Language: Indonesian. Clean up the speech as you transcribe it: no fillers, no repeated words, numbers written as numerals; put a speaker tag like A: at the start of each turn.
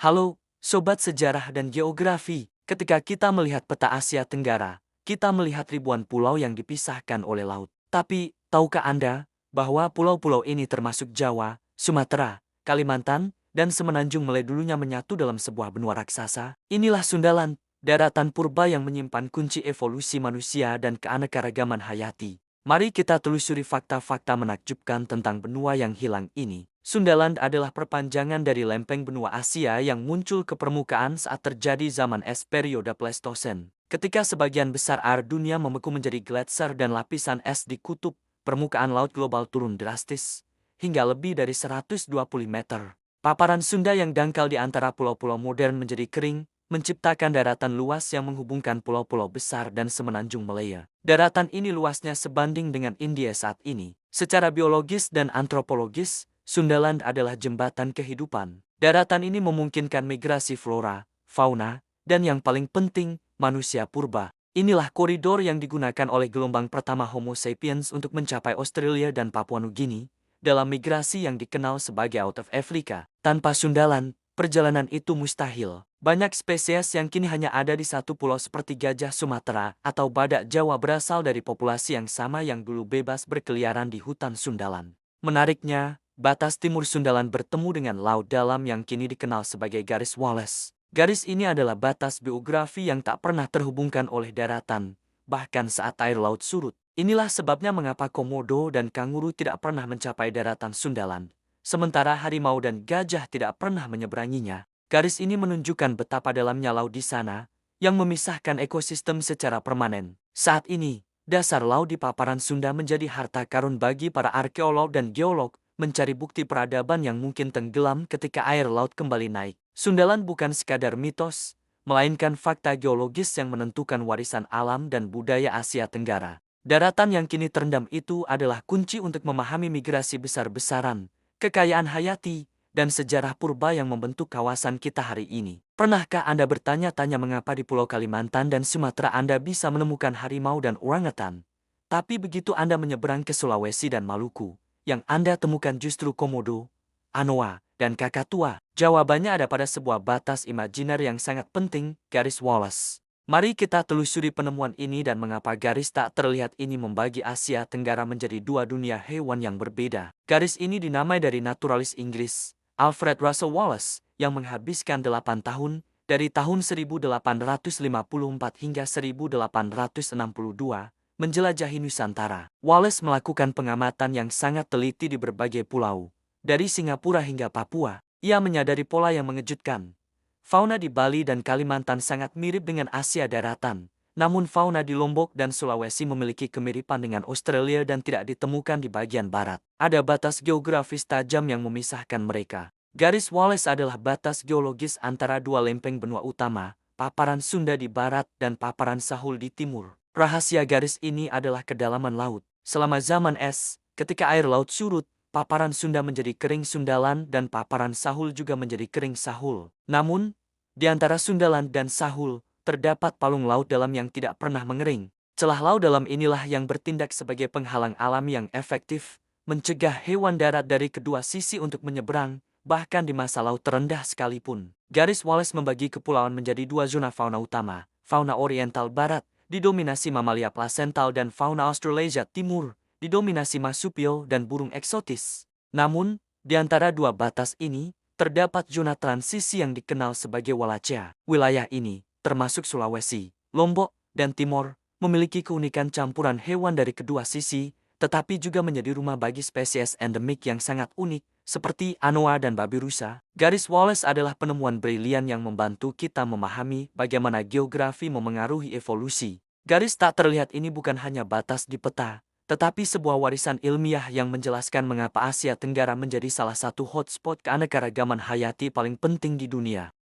A: Halo, Sobat Sejarah dan Geografi. Ketika kita melihat peta Asia Tenggara, kita melihat ribuan pulau yang dipisahkan oleh laut. Tapi, tahukah Anda bahwa pulau-pulau ini termasuk Jawa, Sumatera, Kalimantan, dan Semenanjung Malaya dulunya menyatu dalam sebuah benua raksasa? Inilah Sundaland, daratan purba yang menyimpan kunci evolusi manusia dan keanekaragaman hayati. Mari kita telusuri fakta-fakta menakjubkan tentang benua yang hilang ini. Sundaland adalah perpanjangan dari lempeng benua Asia yang muncul ke permukaan saat terjadi zaman es periode Pleistosen. Ketika sebagian besar air dunia membeku menjadi gletser dan lapisan es di kutub, permukaan laut global turun drastis, hingga lebih dari 120 meter. Paparan Sunda yang dangkal di antara pulau-pulau modern menjadi kering, menciptakan daratan luas yang menghubungkan pulau-pulau besar dan semenanjung Malaya. Daratan ini luasnya sebanding dengan India saat ini. Secara biologis dan antropologis, Sundaland adalah jembatan kehidupan. Daratan ini memungkinkan migrasi flora, fauna, dan yang paling penting, manusia purba. Inilah koridor yang digunakan oleh gelombang pertama Homo sapiens untuk mencapai Australia dan Papua Nugini, dalam migrasi yang dikenal sebagai Out of Africa. Tanpa Sundaland, perjalanan itu mustahil. Banyak spesies yang kini hanya ada di satu pulau seperti gajah Sumatera atau badak Jawa berasal dari populasi yang sama yang dulu bebas berkeliaran di hutan Sundaland. Menariknya, batas timur Sundaland bertemu dengan Laut Dalam yang kini dikenal sebagai Garis Wallace. Garis ini adalah batas geografi yang tak pernah terhubungkan oleh daratan, bahkan saat air laut surut. Inilah sebabnya mengapa komodo dan kanguru tidak pernah mencapai daratan Sundaland, sementara harimau dan gajah tidak pernah menyeberanginya. Garis ini menunjukkan betapa dalamnya laut di sana, yang memisahkan ekosistem secara permanen. Saat ini, dasar laut di paparan Sunda menjadi harta karun bagi para arkeolog dan geolog, mencari bukti peradaban yang mungkin tenggelam ketika air laut kembali naik. Sundaland bukan sekadar mitos, melainkan fakta geologis yang menentukan warisan alam dan budaya Asia Tenggara. Daratan yang kini terendam itu adalah kunci untuk memahami migrasi besar-besaran, kekayaan hayati, dan sejarah purba yang membentuk kawasan kita hari ini. Pernahkah Anda bertanya-tanya mengapa di Pulau Kalimantan dan Sumatera Anda bisa menemukan harimau dan orangutan? Tapi begitu Anda menyeberang ke Sulawesi dan Maluku, yang Anda temukan justru komodo, anoa, dan kakatua. Jawabannya ada pada sebuah batas imajiner yang sangat penting, garis Wallace. Mari kita telusuri penemuan ini dan mengapa garis tak terlihat ini membagi Asia Tenggara menjadi dua dunia hewan yang berbeda. Garis ini dinamai dari naturalis Inggris, Alfred Russel Wallace, yang menghabiskan 8 tahun, dari tahun 1854 hingga 1862, menjelajahi Nusantara. Wallace melakukan pengamatan yang sangat teliti di berbagai pulau, dari Singapura hingga Papua. Ia menyadari pola yang mengejutkan. Fauna di Bali dan Kalimantan sangat mirip dengan Asia daratan, namun fauna di Lombok dan Sulawesi memiliki kemiripan dengan Australia dan tidak ditemukan di bagian barat. Ada batas geografis tajam yang memisahkan mereka. Garis Wallace adalah batas geologis antara dua lempeng benua utama, paparan Sunda di barat dan paparan Sahul di timur. Rahasia garis ini adalah kedalaman laut. Selama zaman es, ketika air laut surut, paparan Sunda menjadi kering Sundaland dan paparan Sahul juga menjadi kering Sahul. Namun, di antara Sundaland dan Sahul, terdapat palung laut dalam yang tidak pernah mengering. Celah laut dalam inilah yang bertindak sebagai penghalang alami yang efektif, mencegah hewan darat dari kedua sisi untuk menyeberang, bahkan di masa laut terendah sekalipun. Garis Wallace membagi kepulauan menjadi dua zona fauna utama, fauna oriental barat, didominasi mamalia plasental dan fauna Australasia timur, didominasi marsupial dan burung eksotis. Namun, di antara dua batas ini, terdapat zona transisi yang dikenal sebagai Wallacea. Wilayah ini, termasuk Sulawesi, Lombok, dan Timor, memiliki keunikan campuran hewan dari kedua sisi, tetapi juga menjadi rumah bagi spesies endemik yang sangat unik, seperti anoa dan babi rusa. Garis Wallace adalah penemuan brilian yang membantu kita memahami bagaimana geografi memengaruhi evolusi. Garis tak terlihat ini bukan hanya batas di peta, tetapi sebuah warisan ilmiah yang menjelaskan mengapa Asia Tenggara menjadi salah satu hotspot keanekaragaman hayati paling penting di dunia.